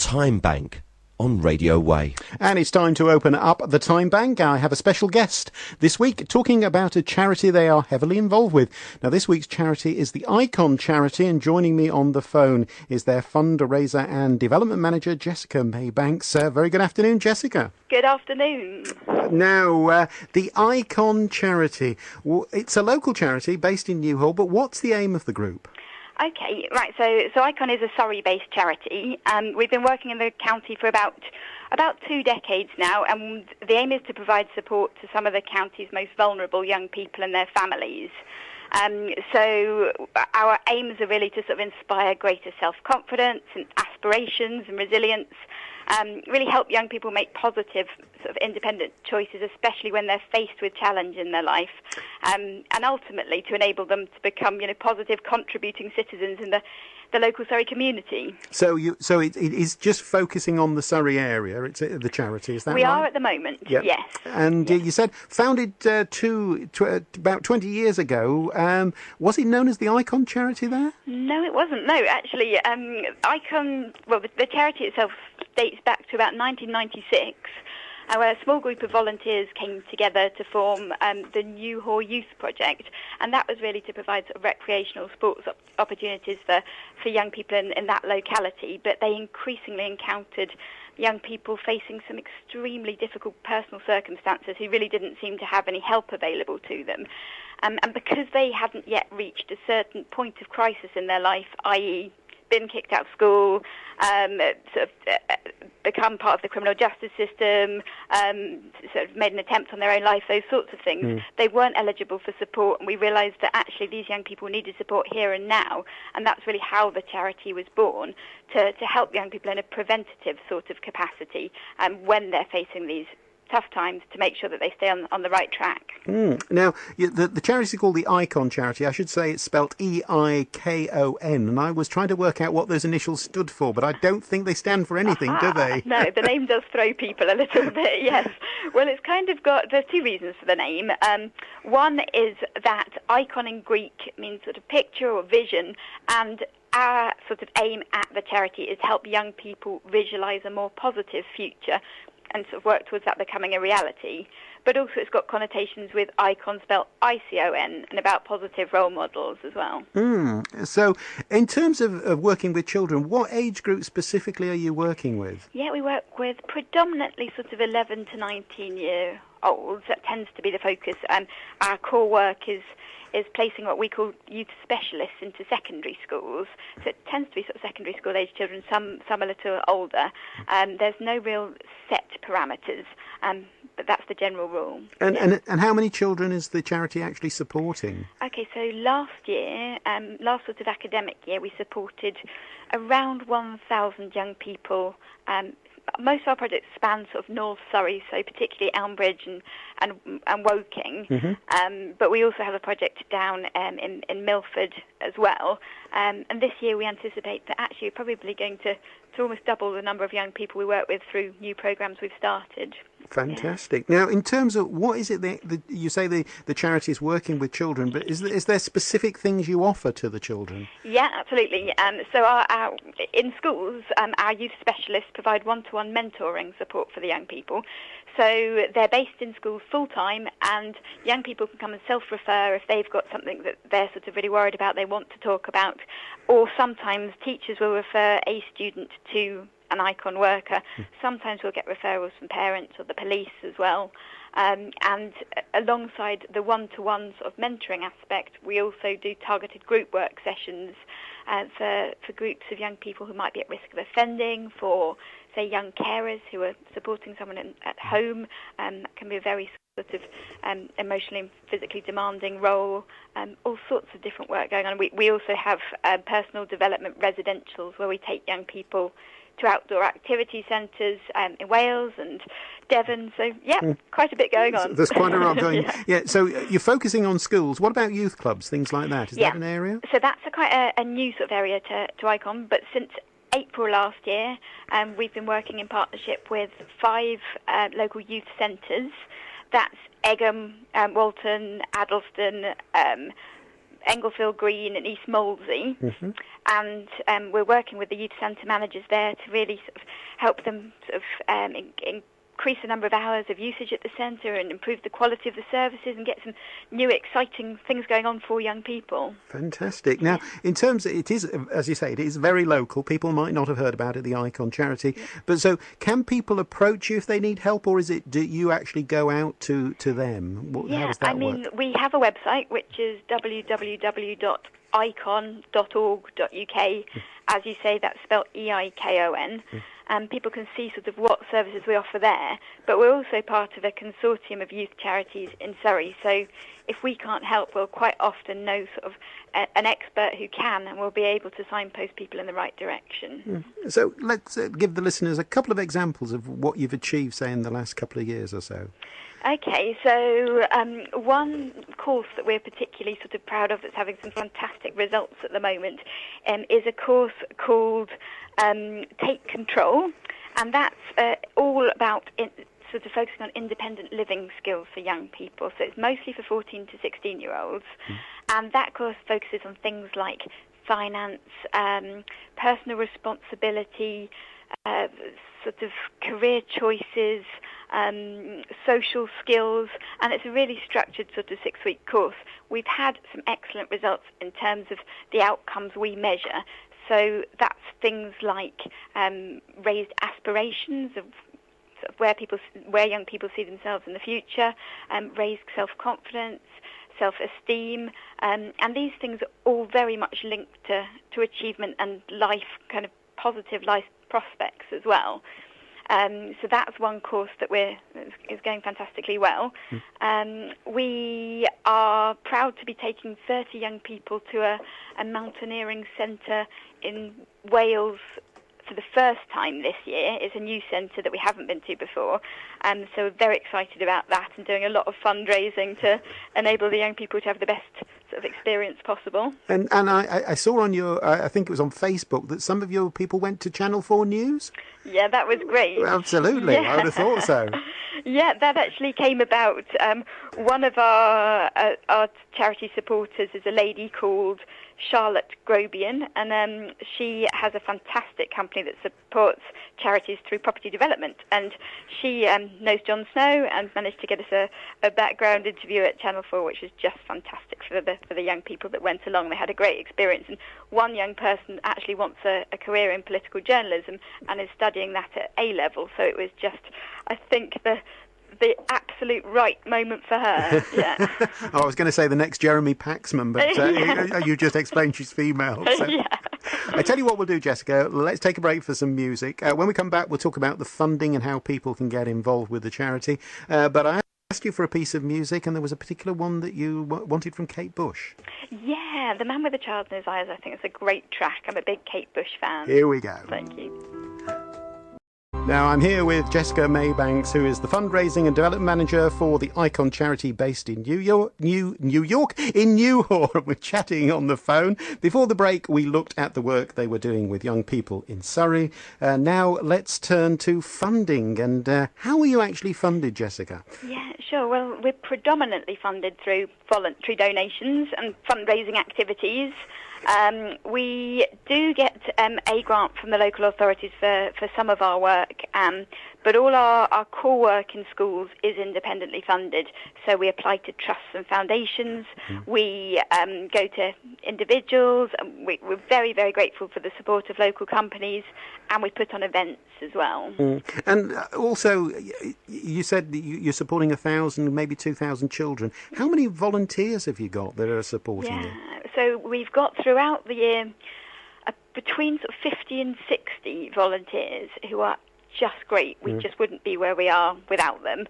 Time Bank on Radio Wey. And it's time to open up the Time Bank. I have a special guest this week talking about a charity they are heavily involved with. Now, this week's charity is the Eikon Charity, and joining me on the phone is their fundraiser and development manager, Jessica Maybanks. Very good afternoon, Jessica. Good afternoon. Now, the Eikon Charity, it's a local charity based in Newhall, but what's the aim of the group? Okay, right. So Eikon is a Surrey-based charity. We've been working in the county for about 2 decades now, and the aim is to provide support to some of the county's most vulnerable young people and their families. So our aims are really to sort of inspire greater self-confidence and aspirations and resilience, really help young people make positive sort of independent choices, especially when they're faced with challenge in their life, and ultimately to enable them to become, positive contributing citizens in the local Surrey community. So it is just focusing on the Surrey area. It's the charity, is that right? We are at the moment, Yep. Yes. And yes. You said founded about 20 years ago. Was it known as the Eikon Charity there? No, it wasn't. No, actually, Eikon. Well, the charity itself dates back to about 1996. Where a small group of volunteers came together to form the Newhall Youth Project, and that was really to provide sort of recreational sports opportunities for young people in that locality. But they increasingly encountered young people facing some extremely difficult personal circumstances who really didn't seem to have any help available to them. And because they hadn't yet reached a certain point of crisis in their life, i.e. been kicked out of school, become part of the criminal justice system, sort of made an attempt on their own life, those sorts of things. They weren't eligible for support, and we realised that actually these young people needed support here and now, and that's really how the charity was born, to help young people in a preventative sort of capacity when they're facing these tough times, to make sure that they stay on the right track. Now, the charity is called the Eikon Charity. I should say it's spelt E-I-K-O-N, and I was trying to work out what those initials stood for, but I don't think they stand for anything, do they? No, the name does throw people a little bit, yes. Well, it's kind of there's two reasons for the name. One is that Eikon in Greek means sort of picture or vision, and our sort of aim at the charity is to help young people visualise a more positive future and sort of work towards that becoming a reality. But also it's got connotations with Eikon spelled I-C-O-N, and about positive role models as well. So in terms of working with children, what age group specifically are you working with? Yeah, we work with predominantly sort of 11 to 19-year-olds. That tends to be the focus. Our core work is placing what we call youth specialists into secondary schools. So it tends to be sort of secondary school age children, some a little older. There's no real set parameters, but that's the general rule. And how many children is the charity actually supporting? Okay, so last sort of academic year, we supported around 1,000 young people. Most of our projects span sort of North Surrey, so particularly Elmbridge and Woking. But we also have a project down in Milford as well. And this year we anticipate that actually we're probably going to almost double the number of young people we work with through new programmes we've started. Fantastic. Yeah. Now, in terms of what is it you say the charity is working with children, but is there specific things you offer to the children? Yeah, absolutely. So in schools, our youth specialists provide one-to-one mentoring support for the young people. So they're based in schools full-time, and young people can come and self-refer if they've got something that they're sort of really worried about, they want to talk about. Or sometimes teachers will refer a student to an Eikon worker. Sometimes we'll get referrals from parents or the police as well. And alongside the one-to-one sort of mentoring aspect, we also do targeted group work sessions for groups of young people who might be at risk of offending, for, say, young carers who are supporting someone at home. That can be a very sort of emotionally and physically demanding role. All sorts of different work going on. We also have personal development residentials where we take young people to outdoor activity centres in Wales and Devon. So, quite a bit going on. There's quite a lot going on. Yeah, so you're focusing on schools. What about youth clubs, things like that? Is that an area? So that's quite a new sort of area to Eikon, but since April last year, we've been working in partnership with 5 local youth centres. That's Egham, Walton, Addleston, Englefield Green and East Molesey, and we're working with the youth centre managers there to really sort of help them sort of increase the number of hours of usage at the centre and improve the quality of the services and get some new exciting things going on for young people. Fantastic. Now, in terms of, it is, as you say, it is very local. People might not have heard about it, the Eikon Charity. Yeah. But so can people approach you if they need help, or do you actually go out to them? How does that work? We have a website which is www.eikon.org.uk. As you say, that's spelled EIKON. And people can see sort of what services we offer there. But we're also part of a consortium of youth charities in Surrey. So if we can't help, we'll quite often know sort of an expert who can, and we'll be able to signpost people in the right direction. So let's give the listeners a couple of examples of what you've achieved, say, in the last couple of years or so. Okay, so one course that we're particularly sort of proud of that's having some fantastic results at the moment is a course called Take Control, and that's all about sort of focusing on independent living skills for young people. So it's mostly for 14 to 16-year-olds, and that course focuses on things like finance, personal responsibility, sort of career choices, social skills, and it's a really structured sort of 6-week course. We've had some excellent results in terms of the outcomes we measure. So that's things like raised aspirations of sort of where young people see themselves in the future, raised self-confidence, self-esteem, and these things are all very much linked to achievement and life, kind of positive life prospects as well. So that's one course that is going fantastically well. We are proud to be taking 30 young people to a mountaineering centre in Wales for the first time this year. It's a new centre that we haven't been to before, so we're very excited about that and doing a lot of fundraising to enable the young people to have the best sort of experience possible. And I saw on your, I think it was on Facebook, that some of your people went to Channel 4 News? Yeah, that was great. Well, absolutely, yeah. I would have thought so. Yeah, that actually came about. One of our charity supporters is a lady called Charlotte Grobian, and she has a fantastic company that supports charities through property development, and she knows Jon Snow and managed to get us a background interview at Channel 4, which was just fantastic for the young people that went along. They had a great experience, and one young person actually wants a career in political journalism and is studying that at A-level, so it was just, I think, the absolute right moment for her. Yeah. I was going to say the next Jeremy Paxman, but you just explained she's female. So. Yeah. I tell you what we'll do, Jessica. Let's take a break for some music. When we come back, we'll talk about the funding and how people can get involved with the charity. But I asked you for a piece of music, and there was a particular one that you wanted from Kate Bush. Yeah, The Man with a Child in His Eyes. I think it's a great track. I'm a big Kate Bush fan. Here we go. Thank you. Now, I'm here with Jessica Maybanks, who is the fundraising and development manager for the Eikon Charity based in New York. We're chatting on the phone. Before the break, we looked at the work they were doing with young people in Surrey. Now, let's turn to funding. And how are you actually funded, Jessica? Yeah, sure. Well, we're predominantly funded through voluntary donations and fundraising activities. We do get a grant from the local authorities for some of our work, but all our core work in schools is independently funded. So we apply to trusts and foundations, we go to individuals, and we're very, very grateful for the support of local companies, and we put on events as well. And also, you said you're supporting 1,000, maybe 2,000 children. How many volunteers have you got that are supporting you? So we've got throughout the year between sort of 50 and 60 volunteers who are just great. We just wouldn't be where we are without them.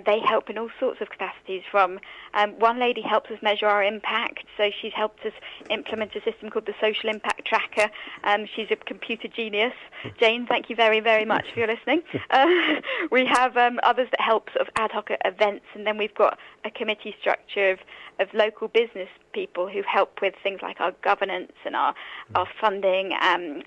They help in all sorts of capacities. From one lady helps us measure our impact, so she's helped us implement a system called the Social Impact Tracker. She's a computer genius. Jane, thank you very, very much for your listening. We have others that help sort of ad hoc at events, and then we've got a committee structure of local business people who help with things like our governance and our funding,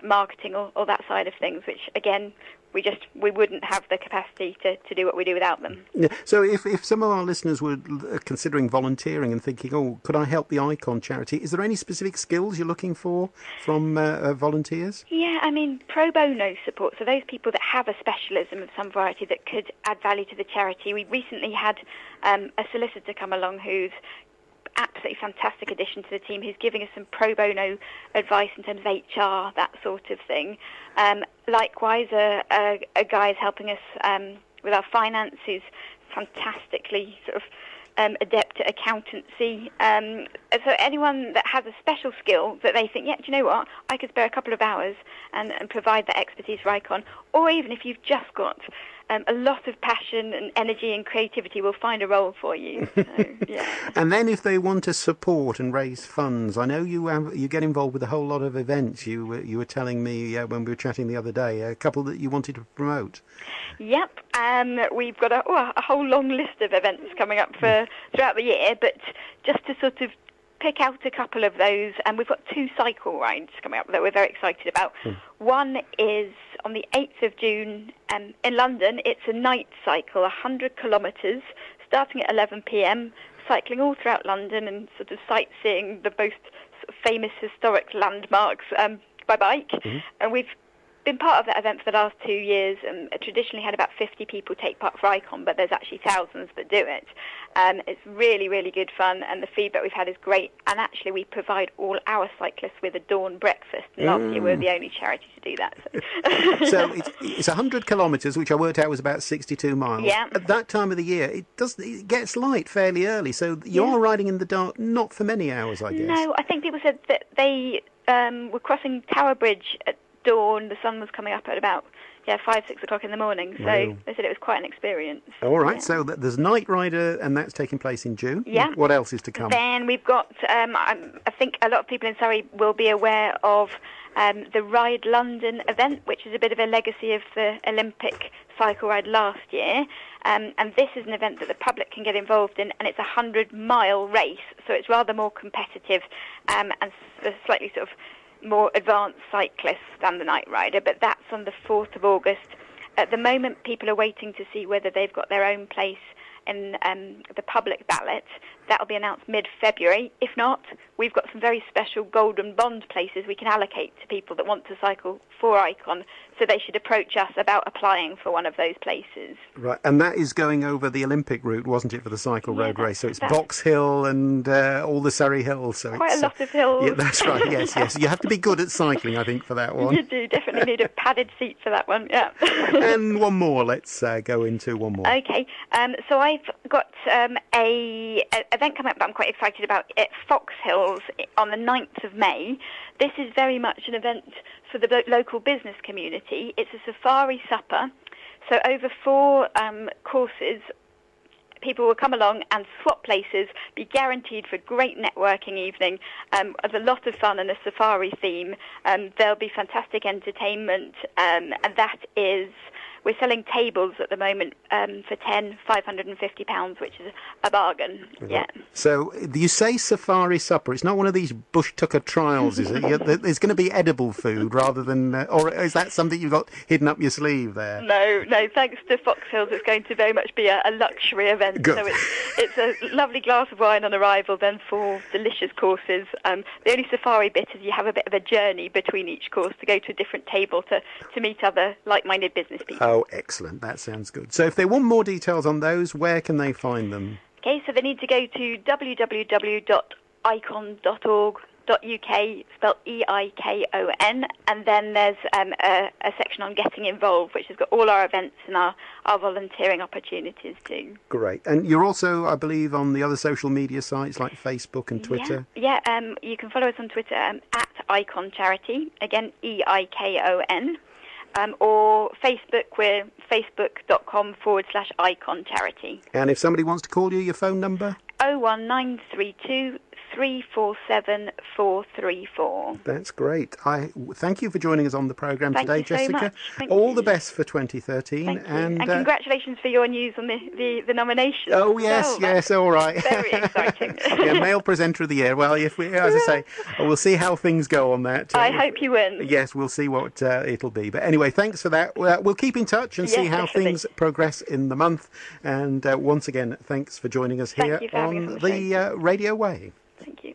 marketing, all that side of things, which, again, we wouldn't have the capacity to do what we do without them. Yeah. So if some of our listeners were considering volunteering and thinking, could I help the Eikon Charity, is there any specific skills you're looking for from volunteers? Yeah, I mean, pro bono support, so those people that have a specialism of some variety that could add value to the charity. We recently had a solicitor come along who's absolutely fantastic addition to the team, who's giving us some pro bono advice in terms of HR, that sort of thing. Likewise, a guy is helping us with our finance, who's fantastically sort of adept at accountancy. So anyone that has a special skill that they think, do you know what, I could spare a couple of hours and provide that expertise for Eikon, or even if you've just got a lot of passion and energy and creativity, will find a role for you. So, yeah. And then if they want to support and raise funds, I know you get involved with a whole lot of events. You were telling me when we were chatting the other day, a couple that you wanted to promote. Yep, we've got a whole long list of events coming up throughout the year, but just to sort of pick out a couple of those, and we've got 2 cycle rides coming up that we're very excited about. One is on the 8th of June in London. It's a night cycle, 100 kilometres, starting at 11 p.m, cycling all throughout London and sort of sightseeing the most sort of famous historic landmarks by bike. And we've been part of that event for the last 2 years, and traditionally had about 50 people take part for Eikon, but there's actually thousands that do it. It's really, really good fun, and the feedback we've had is great. And actually, we provide all our cyclists with a dawn breakfast. And last year, we were the only charity to do that. So it's 100 kilometres, which I worked out was about 62 miles. Yeah. At that time of the year, it gets light fairly early, so you are riding in the dark, not for many hours, I guess. No, I think people said that they were crossing Tower Bridge at dawn. The sun was coming up at about 5-6 o'clock in the morning, so they said it was quite an experience. All right, so there's Night Rider, and that's taking place in June. Yeah. What else is to come? Then we've got, I think a lot of people in Surrey will be aware of the Ride London event, which is a bit of a legacy of the Olympic cycle ride last year. And this is an event that the public can get involved in, and it's a 100-mile race, so it's rather more competitive and slightly sort of more advanced cyclists than the Night Rider, but that's on the 4th of August. At the moment, people are waiting to see whether they've got their own place in the public ballot. That'll be announced mid-February. If not, we've got some very special golden bond places we can allocate to people that want to cycle for Eikon, so they should approach us about applying for one of those places. Right, and that is going over the Olympic route, wasn't it, for the cycle road race? So it's Box Hill and all the Surrey hills. So quite a lot of hills. Yeah, that's right, yes. You have to be good at cycling, I think, for that one. You do, definitely need a padded seat for that one, yeah. And one more, let's go into one more. Okay, so I've got a event coming up that I'm quite excited about at Fox Hills on the 9th of May. This is very much an event for the local business community. It's a safari supper. So over 4 courses, people will come along and swap places, be guaranteed for a great networking evening, with a lot of fun and a safari theme. There'll be fantastic entertainment, and that is... We're selling tables at the moment for £550, which is a bargain. Yeah. So you say safari supper. It's not one of these bush tucker trials, is it? There's going to be edible food rather than, or is that something you've got hidden up your sleeve there? No. Thanks to Fox Hills, it's going to very much be a luxury event. Good. So it's a lovely glass of wine on arrival, then 4 delicious courses. The only safari bit is you have a bit of a journey between each course to go to a different table to meet other like-minded business people. Oh, excellent. That sounds good. So if they want more details on those, where can they find them? Okay, so they need to go to www.eikon.org.uk, spelled EIKON, and then there's a section on getting involved, which has got all our events and our volunteering opportunities too. Great. And you're also, I believe, on the other social media sites like Facebook and Twitter? Yeah, you can follow us on Twitter at Eikon Charity, again, EIKON. Or Facebook, we're facebook.com/Eikon Charity. And if somebody wants to call you, your phone number? 01932 347 434. That's great. I thank you for joining us on the programme today, Thank you so Jessica. much. Thank All you. the best for 2013. Thank you. And congratulations for your news on the nomination. Oh, yes, yes, all right. Very exciting. Yeah, Male Presenter of the Year. Well, if we, as I say, we'll see how things go on that. I hope you win. Yes, we'll see what it'll be. But anyway, thanks for that. We'll keep in touch and see how definitely. things progress in the month. And once again, thanks for joining us here Thank you for having us on on the the Radio Way. Thank you.